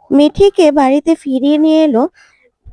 মিঠিকে বাড়িতে ফিরিয়ে নিয়ে এলো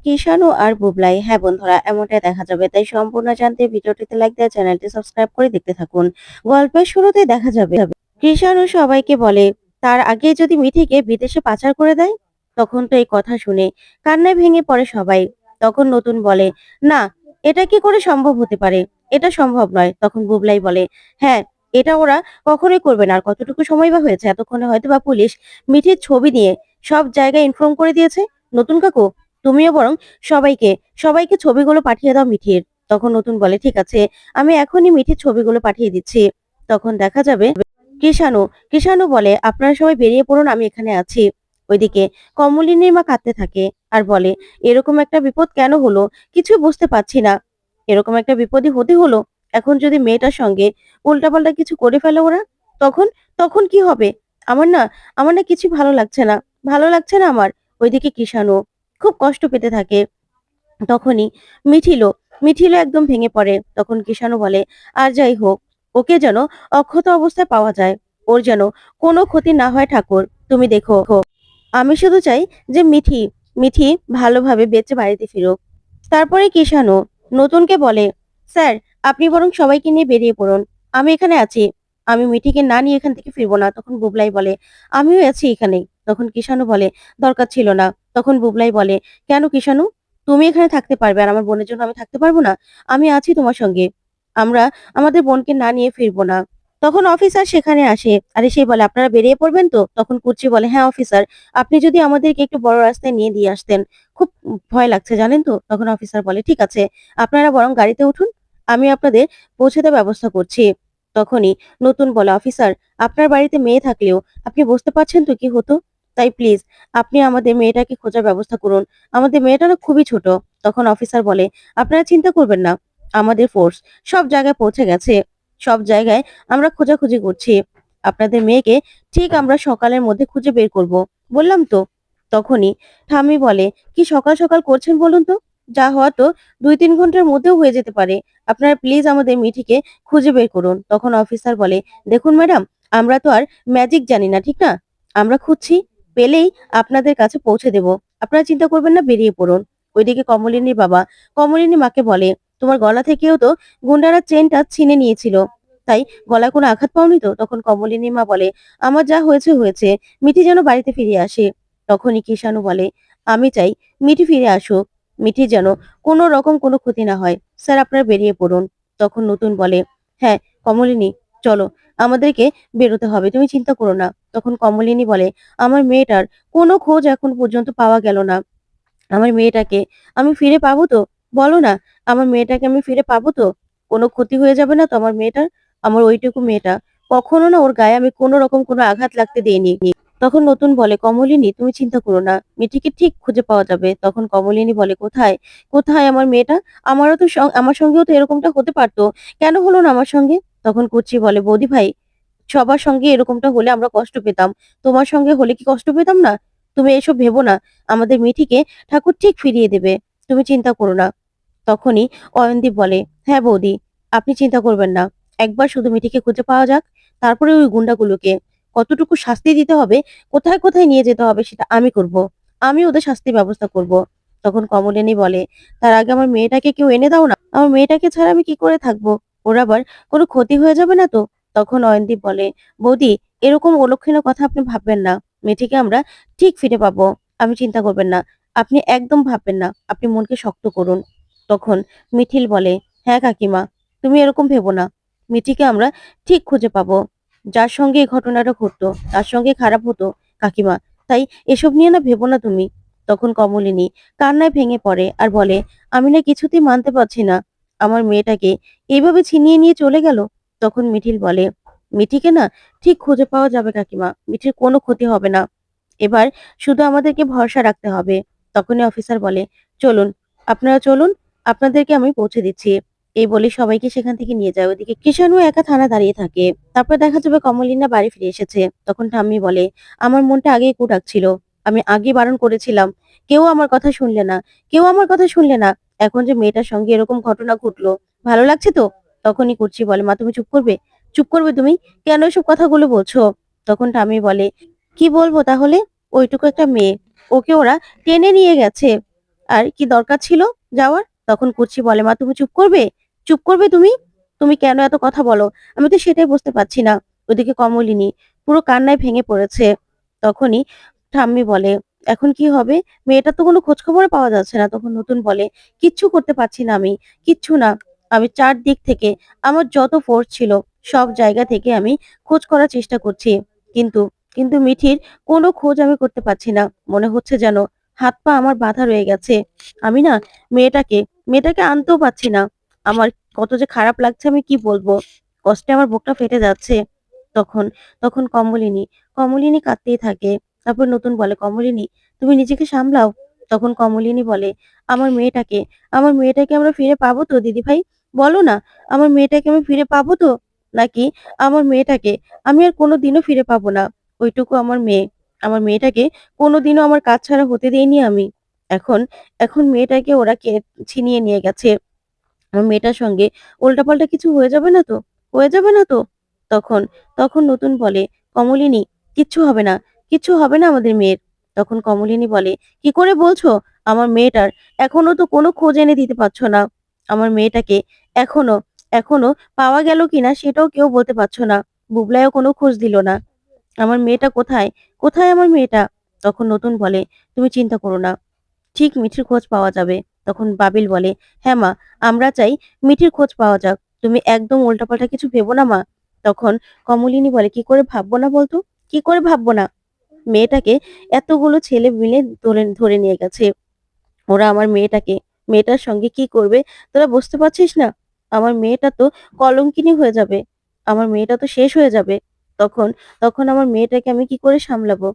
কিষাণু আর বুবলাই। হ্যাঁ বন্ধুরা, এমনটাই দেখা যাবে। তাই সম্পূর্ণ জানতে ভিডিওটিতে লাইক দেওয়া, চ্যানেলটি সাবস্ক্রাইব করে দেখতে থাকুন। গল্পের শুরুতে দেখা যাবে কিষাণু সবাইকে বলে তার আগে যদি মিঠিকে বিদেশে পাচার করে দেয়। তখন তো এই কথা শুনে কান্নায় ভেঙে পড়ে সবাই। তখন নতুন বলে, না, এটা কি করে সম্ভব হতে পারে? এটা সম্ভব নয়। তখন বুবলাই বলে, হ্যাঁ, এটা ওরা কখনোই করবে না। আর কতটুকু সময় বা হয়েছে, এতক্ষণে হয়তো বা পুলিশ মিঠির ছবি নিয়ে সব জায়গায় ইনফর্ম করে দিয়েছে। নতুন কাকু, তুমিও বরং সবাইকে সবাইকে ছবিগুলো পাঠিয়ে দাও মিঠির। তখন নতুন বলে, ঠিক আছে, আমি এখনই মিঠির ছবিগুলো পাঠিয়ে দিচ্ছি। তখন দেখা যাবে কৃষাণু কৃষাণু বলে, আপনারা সবাই বেরিয়ে পড়ুন, আমি এখানে আছি। ওইদিকে কমলিনীর মা কাঁদতে থাকে আর বলে, এরকম একটা বিপদ কেন হলো? কিছু বুঝতে পারছি না। এরকম একটা বিপদই হতে হলো। এখন যদি মেয়েটার সঙ্গে উল্টাপাল্টা কিছু করে ফেলে ওরা, তখন তখন কি হবে? আমার না আমার না কিছু ভালো লাগছে না। ভালো লাগছে না আমার। ওইদিকে কৃষাণু খুব কষ্ট পেতে থাকে। তখনই মিঠিলো মিঠিলো একদম ভেঙে পড়ে। তখন কৃষাণু বলে, আর যাই হোক, ওকে যেন অক্ষত অবস্থায় পাওয়া যায়। ওর যেন কোনো ক্ষতি না হয় ঠাকুর। তুমি দেখো, আমি শুধু চাই যে মিঠি মিঠি ভালোভাবে বেঁচে বাড়িতে ফিরুক। তারপরে কৃষাণু নতুনকে বলে, স্যার, আপনি বরং সবাইকে নিয়ে বেরিয়ে পড়ুন। আমি এখানে আছি। আমি মিঠিকে না নিয়ে এখান থেকে ফিরবো না। তখন বুবলাই বলে, আমিও আছি এখানে। তখন কৃষাণু বলে, দরকার ছিল না। তখন বুবলাই বলে, কেন কৃষাণু? তুমি এখানে থাকতে পারবে আর আমার বোনের জন্য আমি থাকতে পারবো না? আমি আছি তোমার সঙ্গে। আমরা আমাদের বোনকে না নিয়ে ফিরবো না। তখন অফিসার সেখানে আসে আর এসে বলে, আপনারা বেরিয়ে পড়বেন তো? তখন কুচি বলে, হ্যাঁ অফিসার, আপনি যদি আমাদেরকে একটু বড় রাস্তায় নিয়ে দিয়ে আসতেন, খুব ভয় লাগছে জানেন তো। তখন অফিসার বলে, ঠিক আছে, আপনারা বরং গাড়িতে উঠুন, আমি আপনাদের পৌঁছে দেওয়ার ব্যবস্থা করছি। তখনই নতুন বলে, অফিসার, আপনার বাড়িতে মেয়ে থাকলেও আপনি বুঝতে পারছেন তো কি হতো? তাই প্লিজ আপনি আমাদের মেয়েটাকে খোঁজার ব্যবস্থা করুন। আমাদের মেয়েটা না খুবই ছোট। তখন অফিসার বলে, আপনারা চিন্তা করবেন না, আমাদের ফোর্স সব জায়গায় পৌঁছে গেছে। সব জায়গায় আমরা খোঁজাখুঁজি করছি। আপনাদের মেয়েকে ঠিক আমরা সকালের মধ্যে খুঁজে বের করব। বললাম তো। তখনই ঠাম্মি বলে, কি সকাল সকাল করছেন বলুন তো? যা হয়তো 2-3 ঘন্টার মধ্যেও হয়ে যেতে পারে। আপনারা প্লিজ আমাদের মিঠিকে খুঁজে বের করুন। তখন অফিসার বলে, দেখুন ম্যাডাম, আমরা তো আর ম্যাজিক জানি না, ঠিক না? আমরা খুঁজছি, পেলেই আপনাদের কাছে পৌঁছে দেব। আপনারা চিন্তা করবেন না, বেরিয়ে পড়ুন। ওইদিকে কমলিনীর বাবা কমলিনী মাকে বলে, তোমার গলা থেকেও তো গুন্ডারা চেনটা ছিনে নিয়েছিল। তাই গলায় কোনো আঘাত পাওনি তো? তখন কমলিনী মা বলে, আমার যা হয়েছে হয়েছে, মিঠি যেন বাড়িতে ফিরে আসে। তখনই কিষাণু বলে, আমি চাই মিঠি ফিরে আসুক। মিঠি যেন কোনো রকম কোনো ক্ষতি না হয়। স্যার, আপনারা বেরিয়ে পড়ুন। তখন নতুন বলে, হ্যাঁ কমলিনী, চলো, আমাদেরকে বেরোতে হবে, তুমি চিন্তা করো না। তখন কমলিনী বলে, আমার মেয়েটার কোনো খোঁজ এখন পর্যন্ত পাওয়া গেল না। আমার মেয়েটাকে আমি ফিরে পাবো তো? বলো না, আমার মেয়েটাকে আমি ফিরে পাবো তো? কোনো ক্ষতি হয়ে যাবে না তো আমার মেয়েটার? আমার ওইটুকু মেয়েটা, কখনো না ওর গায়ে আমি কোনো রকম কোনো আঘাত লাগতে দেইনি। তখন নতুন বলে, কমলিনী, তুমি চিন্তা করো না, মেয়েটিকে ঠিক খুঁজে পাওয়া যাবে। তখন কমলিনী বলে, কোথায় কোথায় আমার মেয়েটা? আমারও তো আমার সঙ্গেও তো এরকমটা হতে পারতো, কেন হলো না আমার সঙ্গে? তখন কুচি বলে, বৌদি ভাই, সবার সঙ্গে এরকমটা হলে আমরা কষ্ট পেতাম, তোমার সঙ্গে হলে কি কষ্ট পেতাম না? তুমি এসব ভেবো না, আমাদের মিঠিকে ঠাকুর ঠিক ফিরিয়ে দেবে, তুমি চিন্তা করো না। তখনই অয়নদীপ বলে, হ্যাঁ বৌদি, আপনি চিন্তা করবেন না, একবার শুধু মিঠিকে খুঁজে পাওয়া যাক, তারপরে ওই গুন্ডাগুলোকে কতটুকু শাস্তি দিতে হবে, কোথায় কোথায় নিয়ে যেতে হবে সেটা আমি করব। আমি ওদের শাস্তির ব্যবস্থা করব। তখন কমলিনী বলে, তার আগে আমার মেয়েটাকে কেউ এনে দাও না, আমার মেয়েটাকে ছাড়া আমি কি করে থাকবো? ওর আবার কোনো ক্ষতি হয়ে যাবে না তো? তখন অয়নদীপ বলে, বৌদি, এরকম অলক্ষণীয় কথা আপনি ভাববেন না, মেয়েটিকে আমরা ঠিক ফিরে পাবো, আমি চিন্তা করবেন না, আপনি একদম ভাববেন না, আপনি মনকে শক্ত করুন। তখন মিঠিল বলে, হ্যাঁ কাকিমা, তুমি এরকম ভেবো না, মিঠিকে আমরা ঠিক খুঁজে পাবো। যার সঙ্গে এই ঘটনাটা ঘটতো তার সঙ্গে খারাপ হতো কাকিমা, তাই এসব নিয়ে না ভেবো না তুমি। তখন কমলিনী কান্নায় ভেঙে পড়ে আর বলে, আমি না কিছুতেই মানতে পারছি না, আমার মেয়েটাকে এইভাবে ছিনিয়ে নিয়ে চলে গেল। তখন মিঠিল বলে, মিঠিকে না ঠিক খুঁজে পাওয়া যাবে কাকিমা, মিঠির কোনো ক্ষতি হবে না, এবার শুধু আমাদেরকে ভরসা রাখতে হবে। তখনই অফিসার বলে, চলুন, আপনারা চলুন, আপনাদেরকে আমি পৌঁছে দিচ্ছি। এই বলে সবাইকে সেখান থেকে নিয়ে যায়। ওদিকে কিষানু একা থানা দাঁড়িয়ে থাকে। তারপর দেখা যাবে কমলিনা বাড়ি ফিরে এসেছে। তখন ঠাম্মি বলে, আমার মনটা আগেই কুটাক ছিল, আমি আগে বারণ করেছিলাম, কেউ আমার কথা শুনলে না, কেউ আমার কথা শুনলে না। এখন যে মেয়েটার সঙ্গে এরকম ঘটনা ঘটলো, ভালো লাগছে তো? তখনই কুচি বলে, মা তুমি চুপ করবে? চুপ করবে তুমি? কেন এসব কথাগুলো বলছো? তখন ঠাম্মি বলে, কি বলবো তাহলে? ওইটুকু একটা মেয়ে, ওকে ওরা টেনে নিয়ে গেছে। আর কি দরকার ছিল যাওয়ার? তখন কুর্চি বলে, "মা তুমি চুপ করবে? চুপ করবে তুমি? তুমি কেন এত কথা বলো? আমি তো সেটাই বুঝতে পারছি না।" ওদিকে কমলিনী পুরো কান্নায় ভেঙে পড়েছে। তখনই ঠাম্মি বলে, "এখন কি হবে? মেয়েটার তো কোনো খোঁজখবরও পাওয়া যাচ্ছে না।" তখন নতুন বলে, "কিচ্ছু করতে পারছি না আমি। কিচ্ছু না। আমি চারদিক থেকে আমার যত ফোর্স ছিল সব জায়গা থেকে আমি খোঁজ করার চেষ্টা করছি। কিন্তু কিন্তু মিঠির কোনো খোঁজ আমি করতে পারছি না। মনে হচ্ছে যেন হাত পা আমার বাঁধা রয়ে গেছে। আমি না মেয়েটাকে মেয়েটাকে আনতেও পারছি না। আমার কত যে খারাপ লাগছে আমি কি বলবো? কষ্টে আমার বুকটা ফেটে যাচ্ছে।" তখন তখন কমলিনী কাঁদতেই থাকে। তারপর নতুন বলে, "কমলিনী তুমি নিজেকে সামলাও।" তখন কমলিনী বলে, "আমার মেয়েটাকে আমার মেয়েটাকে আমরা ফিরে পাবো তো দিদিভাই? বলো না, আমার মেয়েটাকে আমি ফিরে পাবো তো? নাকি আমার মেয়েটাকে আমি আর কোনোদিনও ফিরে পাবো না? ওইটুকু আমার মেয়ে। আমার মেয়েটাকে কোনোদিনও আমার কাছ ছাড়া হতে দেইনি আমি। এখন এখন মেয়েটাকে ওরা ছিনিয়ে নিয়ে গেছে। আমার মেয়েটার সঙ্গে উল্টাপাল্টা কিছু হয়ে যাবে না তো? হয়ে যাবে না তো?" তখন তখন নতুন বলে, "কমলিনী কিচ্ছু হবে না। কিচ্ছু হবে না আমাদের মেয়ের।" তখন কমলিনী বলে, "কি করে বলছো? আমার মেয়েটার এখনো তো কোনো খোঁজ এনে দিতে পারছো না। আমার মেয়েটাকে এখনো এখনো পাওয়া গেল কিনা সেটাও কেউ বলতে পারছো না। বুবলাইও কোনো খোঁজ দিল না। আমার মেয়েটা কোথায়? কোথায় আমার মেয়েটা?" তখন নতুন বলে, "তুমি চিন্তা করো না। ঠিক মিঠির খোঁজ পাওয়া যাবে।" তখন বাবিল বলে, "হ্যাঁ মা, আমরা চাই মিঠির খোঁজ পাওয়া যাক। তুমি একদম উল্টাপাল্টা কিছু ভেবো না মা।" তখন কমলিনী বলে, "কি করে ভাববো না বলতো? কি করে ভাববো না? মেয়েটাকে এতগুলো ছেলে মিলে ধরে ধরে নিয়ে গেছে। ওরা আমার মেয়েটার সঙ্গে কি করবে তোরা বুঝতে পারছিস না? আমার মেয়েটা তো কলঙ্কিনী হয়ে যাবে। আমার মেয়েটা তো শেষ হয়ে যাবে। তখন তখন আমার মেয়েটাকে আমি কি করে সামলাবো?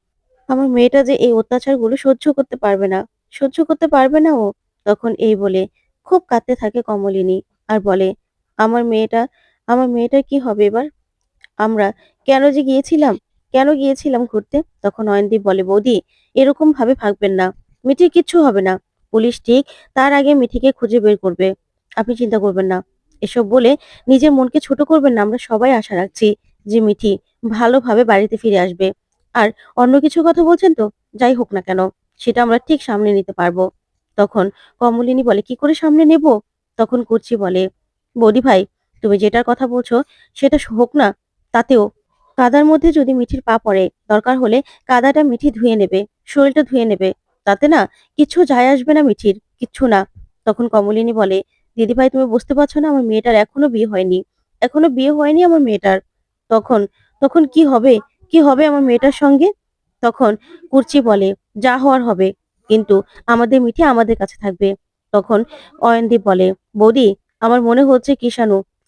আমার মেয়েটা যে এই অত্যাচারগুলো সহ্য করতে পারবে না। সহ্য করতে পারবে না ও।" তখন এই বলে খুব কাঁদতে থাকে কমলিনী আর বলে, "আমার মেয়েটা আমার মেয়েটার কি হবে এবার? আমরা কেন যে গিয়েছিলাম? কেন গিয়েছিলাম ঘুরতে?" তখন অয়নদীপ বলে, "বৌদি এরকম ভাবে ভাববেন না। মিঠির কিচ্ছু হবে না। পুলিশ ঠিক তার আগে মিঠিকে খুঁজে বের করবে। আপনি চিন্তা করবেন না।" এসব বলে নিজের মনকে ছোট করবেন না। আমরা সবাই আশা রাখছি যে মিঠি ভালোভাবে বাড়িতে ফিরে আসবে। আর অন্য কিছুর কথা বলছেন তো? যাই হোক না কেন সেটা আমরা ঠিক সামলে নিতে পারবো। তখন কমলিনী বলে, "কি করে সামলে নেব?" তখন কুর্চি বলে, "বৌদি ভাই তুমি যেটার কথা বলছো সেটা হোক না। তাতেও কাদার মধ্যে যদি মিঠির পা পড়ে, দরকার হলে কাদাটা মিঠি ধুয়ে নেবে, শরীরটা ধুয়ে নেবে। তাতে না কিচ্ছু যায় আসবে না মিঠির, কিচ্ছু না।" তখন কমলিনী বলে, "দিদিভাই তুমি বুঝতে পারছো না আমার মেয়েটার এখনো বিয়ে হয়নি। এখনো বিয়ে হয়নি আমার মেয়েটার। তখন তখন কি হবে? কি হবে আমার মেয়েটার সঙ্গে?" তখন কুর্চি বলে, "যা হওয়ার হবে। কিন্তু আমাদের মিঠি আমাদের কাছে থাকবে।" তখন অয়নদীপ বলে, "বৌদি আমার মনে হচ্ছে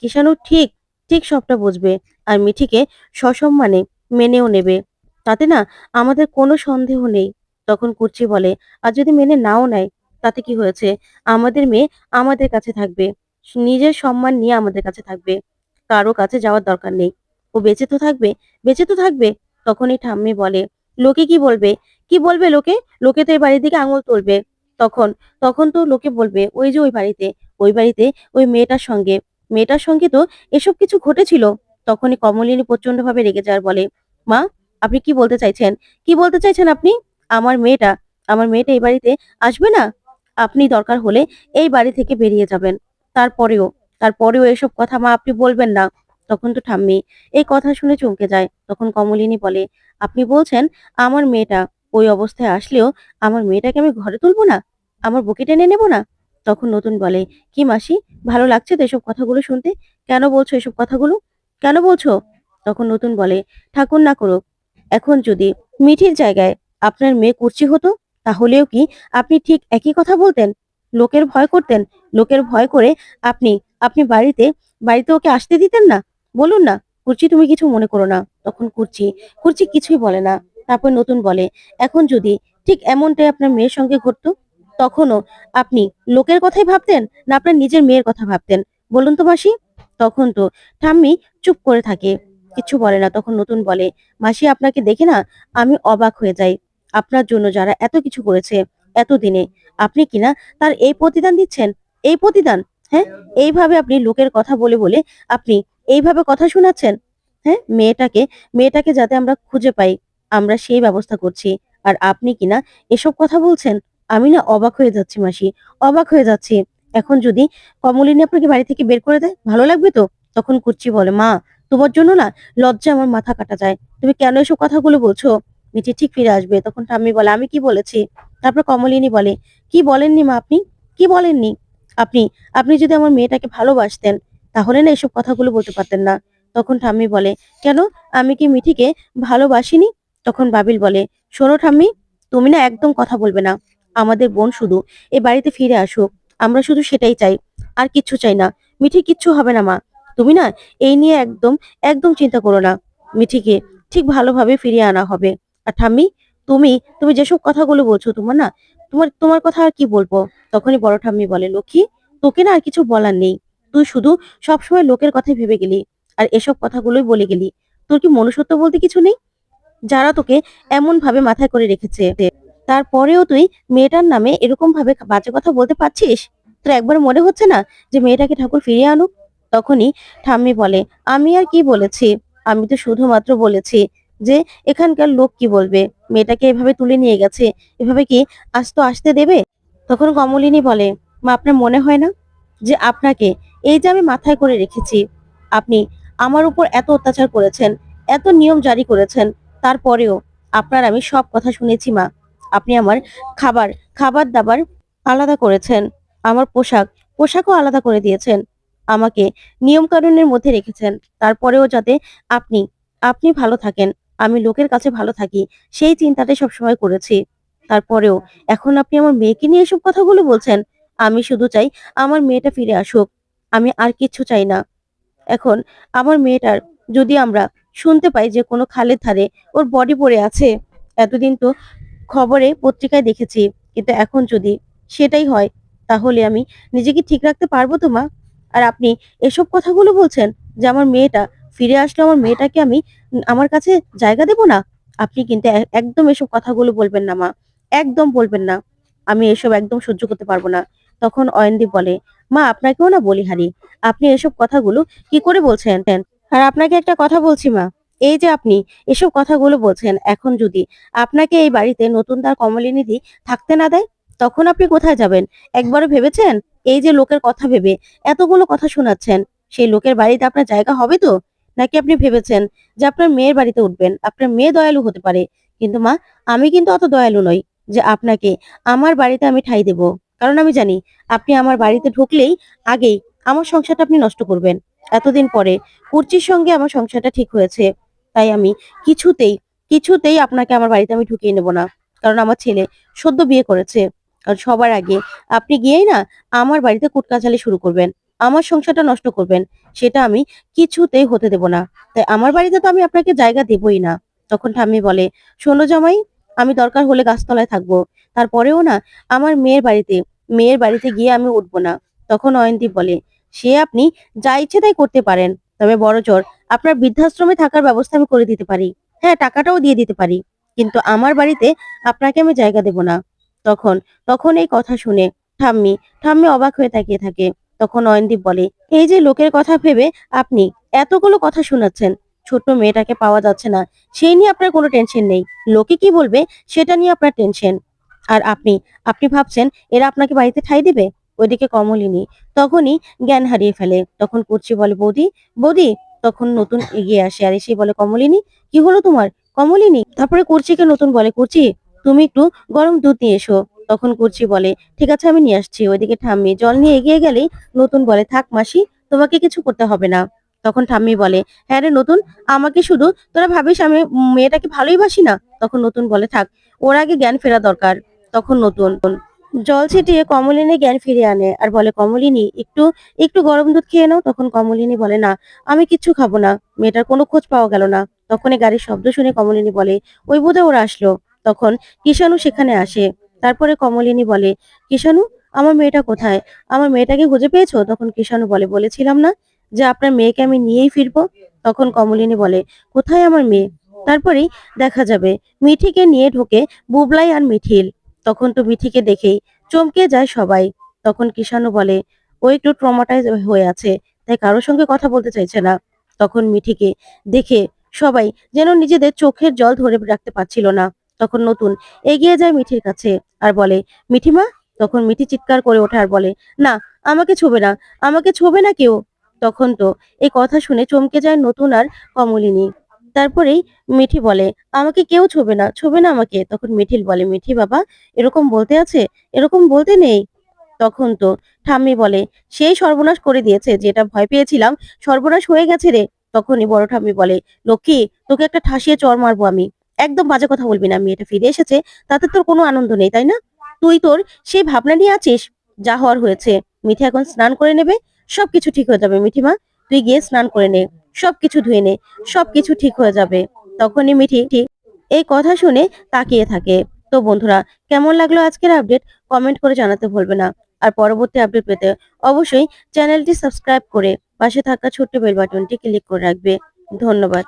কিষাণু ঠিক ঠিক সবটা বুঝবে। আর মিঠিকে সসম্মানে মেনেও নেবে। তাতে না আমাদের কোনো সন্দেহ নেই।" তখন কুর্চি বলে, "আর যদি মেনে নাও নেয় তাতে কি হয়েছে? আমাদের মেয়ে আমাদের কাছে থাকবে। নিজের সম্মান নিয়ে আমাদের কাছে থাকবে। কারো কাছে যাওয়ার দরকার নেই। ও বেঁচে তো থাকবে, বেঁচে তো থাকবে।" তখনই ঠাম্মি বলে, "লোকে কি বলবে? কি বলবে লোকে? লোকে তো এই বাড়ির দিকে আঙুল তুলবে। তখন তখন তো লোকে বলবে, ওই যে ওই বাড়িতে ওই মেয়েটার সঙ্গে তো এসব কিছু ঘটেছিল।" তখনই কমলিনী প্রচন্ডভাবে রেগে যায় আর বলে, "মা আপনি কি বলতে চাইছেন? কি বলতে চাইছেন আপনি? আমার মেয়েটা আমার মেয়েটা এই বাড়িতে আসবে না? আপনি দরকার হলে এই বাড়ি থেকে বেরিয়ে যাবেন। তারপরেও তারপরেও এসব কথা মা আপনি বলবেন না।" তখন তো ঠাম্মি এই কথা শুনে চমকে যায়। তখন কমলিনী বলে, "আপনি বলছেন আমার মেয়েটা ওই অবস্থায় আসলেও আমার মেয়েটাকে আমি ঘরে তুলবো না? আমার বুকে টেনে নেব না?" তখন নতুন বলে, "কি মাসি ভালো লাগছে তো এসব কথাগুলো শুনতে? কেন বলছো এসব কথাগুলো? কেন বলছো?" তখন নতুন বলে, "ঠাকুর না করুক, এখন যদি মিঠির জায়গায় আপনার মেয়ে কুর্চি হতো তাহলেও কি আপনি ঠিক একই কথা বলতেন? লোকের ভয় করতেন? লোকের ভয় করে আপনি আপনি বাড়িতে ওকে আসতে দিতেন না? বলুন না, কুর্চি তুমি কিছু মনে করো না।" তখন কুর্চি কিছুই বলে না। তারপর নতুন বলে, "এখন যদি ঠিক এমনটাই আপনার মেয়ের সঙ্গে ঘটতো, তখনও আপনি লোকের কথাই ভাবতেন না আপনার নিজের মেয়ের কথা ভাবতেন? বলুন তো মাসি?" তখন তো ঠাম্মি চুপ করে থাকে। কিছু বলে না। তখন নতুন বলে, "মাসি আপনাকে দেখে না আমি অবাক হয়ে যাই। আপনার জন্য যারা এত কিছু করেছে এতদিনে, আপনি কিনা তার এই প্রতিদান দিচ্ছেন? এই প্রতিদান? হ্যাঁ? এইভাবে আপনি লোকের কথা বলে আপনি এইভাবে কথা শোনাচ্ছেন? হ্যাঁ? মেয়েটাকে যাতে আমরা খুঁজে পাই, আমরা সেই ব্যবস্থা করছি। আর আপনি কিনা এসব কথা বলছেন। আমি না অবাক হয়ে যাচ্ছি মাসি, অবাক হয়ে যাচ্ছি। এখন যদি কমলিনী আপনাকে বাড়ি থেকে বের করে দেয়, ভালো লাগবে তো? তখন কুচ্চি বলে, মা তোমার জন্য না লজ্জায় আমার মাথা কাটা যায়। তুমি কেন এসব কথাগুলো বলছো? মিঠি ঠিক ফিরে আসবে। তখন ঠাম্মি বলে, আমি কি বলেছি? তারপর কমলিনী বলে, কি বলেননি মা আপনি? কি বলেননি? আপনি আপনি যদি আমার মেয়েটাকে ভালোবাসতেন তাহলে না এসব কথাগুলো বলতে পারতেন না। তখন ঠাম্মি বলে, কেন? আমি কি মিঠিকে ভালোবাসিনি? তখন বাবিল বলে, শোনো ঠাম্মি, তুমি না একদম কথা বলবে না। আমাদের বোন শুধু এ বাড়িতে ফিরে আসুক, আমরা শুধু সেটাই চাই, আর কিচ্ছু চাই না। মিঠি কিচ্ছু হবে না মা, তুমি না এই নিয়ে একদম একদম চিন্তা করো না। মিঠিকে ঠিক ভালোভাবে ফিরিয়ে আনা হবে। আর ঠাম্মি, তুমি তুমি যেসব কথাগুলো বলছো, তোমার না তোমার তোমার কথা আর কি বলবো? তখনই বড় ঠাম্মি বলে, লক্ষ্মী, তোকে না আর কিছু বলার নেই। তুই শুধু সবসময় লোকের কথাই ভেবে গেলি, আর এসব কথাগুলোই বলে গেলি। তোর কি মনুষ্যত্ব বলতে কিছু নেই? যারা তোকে এমন ভাবে মাথায় করে রেখেছে, তারপরেও তুই মেয়েটার নামে এরকম ভাবে বাজে কথা বলতে পারছিস? তোর একবার মনে হচ্ছে না যে মেয়েটাকে ঠাকুর ফিরিয়ে আনুক? তখনই ঠাম্মি বলে, আমি আর কি বলেছি? আমি তো শুধুমাত্র বলেছি যে এখানকার লোক কি বলবে, মেয়েটাকে এভাবে তুলে নিয়ে গেছে, এভাবে কি আস্ত আসতে দেবে? তখন কমলিনী বলে, মা আপনার মনে হয় না যে আপনাকে এই যে আমি মাথায় করে রেখেছি, আপনি আমার উপর এত অত্যাচার করেছেন, এত নিয়ম জারি করেছেন, তারপরেও আপনার আমি সব কথা শুনেছি মা। আপনি আমার খাবার খাবার দাবার আলাদা করেছেন, আমার পোশাকও আলাদা করে দিয়েছেন, আমাকে নিয়ম কানুনের মধ্যে রেখেছেন, তারপরেও যাতে আপনি আপনি ভালো থাকেন, আমি লোকের কাছে ভালো থাকি, সেই চিন্তাটাই সবসময় করেছি। তারপরেও এখন আপনি আমার মেয়েকে নিয়ে এসব কথাগুলো বলছেন। আমি শুধু চাই আমার মেয়েটা ফিরে আসুক, আমি আর কিচ্ছু চাই না। এখন আমার মেয়েটার যদি আমরা শুনতে পাই যে কোনো খালের ধারে ওর বডি পড়ে আছে, এতদিন তো খবরে পত্রিকায় দেখেছি, কিন্তু এখন যদি সেটাই হয়, তাহলে আমি নিজেকে ঠিক রাখতে পারবো তো মা? আর আপনি এসব কথাগুলো বলছেন যে আমার মেয়েটা ফিরে আসলে আমার মেয়েটাকে আমি আমার কাছে জায়গা দেব না। আপনি কিন্তু একদম এসব কথাগুলো বলবেন না মা, একদম বলবেন না। আমি এসব একদম সহ্য করতে পারবো না। তখন অয়নদীপ বলে, মা আপনাকেও না বলিহারি, আপনি এসব কথাগুলো কি করে বলছেন? আর আপনাকে একটা কথা বলছি মা, এই যে আপনি এসব কথাগুলো বলছেন, এখন যদি আপনাকে এই বাড়িতে নতুন তার কমলিনীদি থাকতে না দেয়, তখন আপনি কোথায় যাবেন? একবারও ভেবেছেন? এই যে লোকের কথা ভেবে এতগুলো কথা শোনাচ্ছেন, সেই লোকের বাড়িতে আপনার জায়গা হবে তো? নাকি আপনি ভেবেছেন যে আপনার মেয়ের বাড়িতে উঠবেন, আপনার মেয়ে দয়ালু হতে পারে? কিন্তু মা, আমি কিন্তু অত দয়ালু নই যে আপনাকে আমার বাড়িতে আমি ঠাঁই দেব। কারণ আমি জানি আপনি আমার বাড়িতে ঢুকলেই আগেই আমার সংসারটা আপনি নষ্ট করবেন। এতদিন পরে কুর্চির সঙ্গে আমার সংসারটা ঠিক হয়েছে, তাই আমি কিছুতেই কিছুতেই আপনাকে আমার বাড়িতে আমি ঢুকিয়ে নেব না। কারণ আমার ছেলে সদ্য বিয়ে করেছে। আর সবার আগে আপনি গিয়েই না আমার বাড়িতে কুটকাচালি শুরু করবেন, আমার সংসারটা নষ্ট করবেন, সেটা আমি কিছুতেই হতে দেব না। তাই আমার বাড়িতে তো আমি আপনাকে জায়গা দেবই না। তখন ঠাম্মি বলে, শোনো জামাই, আমি দরকার হলে গাছতলায় থাকবো, তারপরেও না আমার মেয়ের বাড়িতে গিয়ে আমি উঠবো না। তখন অয়নদীপ বলে, সে আপনি যা ইচ্ছে তাই করতে পারেন, তবে বড়জোর আপনার বৃদ্ধাশ্রমে থাকার ব্যবস্থা আমি করে দিতে পারি। হ্যাঁ, টাকাটাও দিয়ে দিতে পারি। কিন্তু আমার বাড়িতে আপনাকে আমি জায়গা দেব না। তখন তখন এই কথা শুনে ঠাম্মি ঠাম্মি অবাক হয়ে তাকিয়ে থাকে। তখন অয়নদীপ বলে, এই যে লোকের কথা ভেবে আপনি এতগুলো কথা শোনাচ্ছেন, ছোট্ট মেয়েটাকে পাওয়া যাচ্ছে না, সেই নিয়ে আপনার কোনো টেনশন নেই। লোকে কি বলবে সেটা নিয়ে আপনার টেনশন। আর আপনি আপনি ভাবছেন এরা আপনাকে বাড়িতে ঠাঁই দিবে? ওইদিকে কমলিনী তখনই জ্ঞান হারিয়ে ফেলে। তখন কুর্চি বলে, বৌদি, বৌদি। তখন নতুন এগিয়ে আসে আর এসে বলে, কমলিনী, কি হলো তোমার? কমলিনী তারপরে কুর্চিকে নতুন বলে, কুর্চি, তুমি একটু গরম দুধ নিয়ে এসো। তখন কুর্চি বলে, ঠিক আছে আমি নিয়ে আসছি। ওইদিকে ঠাম্মি জল নিয়ে এগিয়ে গেলেই নতুন বলে, থাক মাসি, তোমাকে কিছু করতে হবে না। তখন ঠাম্মি বলে, হ্যাঁ রে নতুন, আমাকে শুধু তোরা ভাবিস আমি মেয়েটাকে ভালোই বাসি না? তখন নতুন বলে, থাক, ওর আগে জ্ঞান ফেরা দরকার। তখন নতুন জল ছিটিয়ে কমলিনী জ্ঞান ফিরিয়ে আনে আর বলে, কমলিনী একটু একটু গরম দুধ খেয়ে নাও। তখন কমলিনী বলে, না, আমি কিচ্ছু খাবো না, মেয়েটার কোনো খোঁজ পাওয়া গেল না। তখনই গাড়ির শব্দ শুনে কমলিনী বলে, ওই বোধহয় ওরা আসলো। তখন কিষাণু সেখানে আসে। তারপরে কমলিনী বলে, কিষাণু, আমার মেয়েটা কোথায়? আমার মেয়েটাকে খুঁজে পেয়েছো? তখন কিষাণু বলে, বলেছিলাম না যে আপনার মেয়েকে আমি নিয়েই ফিরবো। তখন কমলিনী বলে, কোথায় আমার মেয়ে? তারপরেই দেখা যাবে মিঠিকে নিয়ে ঢোকে বুবলাই আর মিঠিল। তখন তো মিঠিকে দেখেই চমকে যায় সবাই। তখন কিষাণু বলে, ও একটু ট্রমাটাইজ হয়ে আছে, তাই কারোর সঙ্গে কথা বলতে চাইছে না। তখন মিঠিকে দেখে সবাই যেন নিজেদের চোখের জল ধরে রাখতে পারছিল না। তখন নতুন এগিয়ে যায় মিঠির কাছে আর বলে, মিঠিমা। তখন মিঠি চিৎকার করে ওঠে আর বলে, না, আমাকে ছোবে না, আমাকে ছোবে না কেউ। তখন তো এই কথা শুনে চমকে যায় নতুন আর কমলিনী। তারপরেই মিঠি বলে, আমাকে কেউ ছোবে না আমাকে। তখন মিঠিল বলে, মিঠি বাবা, এরকম বলতে আছে, এরকম বলতে নেই। তখন তো ঠাম্মি বলে, সেই সর্বনাশ করে দিয়েছে, যেটা ভয় পেয়েছিলাম সর্বনাশ হয়ে গেছে রে। তখনই বড় ঠাম্মি বলে, লক্ষ্মী, তোকে একটা ঠাসিয়ে চড় মারবো আমি। একদম বাজে কথা বলবি না, মেয়েটা ফিরে এসেছে, তাতে তোর কোনো আনন্দ নেই, তাই না? তুই তোর সেই ভাবনা নিয়ে আছিস। যা হওয়ার হয়েছে। মিঠি এখন স্নান করে নেবে, সবকিছু ঠিক হয়ে যাবে। মিঠিমা, তুই গিয়ে স্নান করে নে, সবকিছু ধুয়ে নে, সবকিছু ঠিক হয়ে যাবে। তখনই মিঠি এই কথা শুনে তাকিয়ে থাকে। তো বন্ধুরা, কেমন লাগলো আজকের আপডেট, কমেন্ট করে জানাতে ভুলবে না। আর পরবর্তী আপডেট পেতে অবশ্যই চ্যানেলটি সাবস্ক্রাইব করে পাশে থাকা ছোট্ট বেল বাটনটি ক্লিক করে রাখবে। ধন্যবাদ।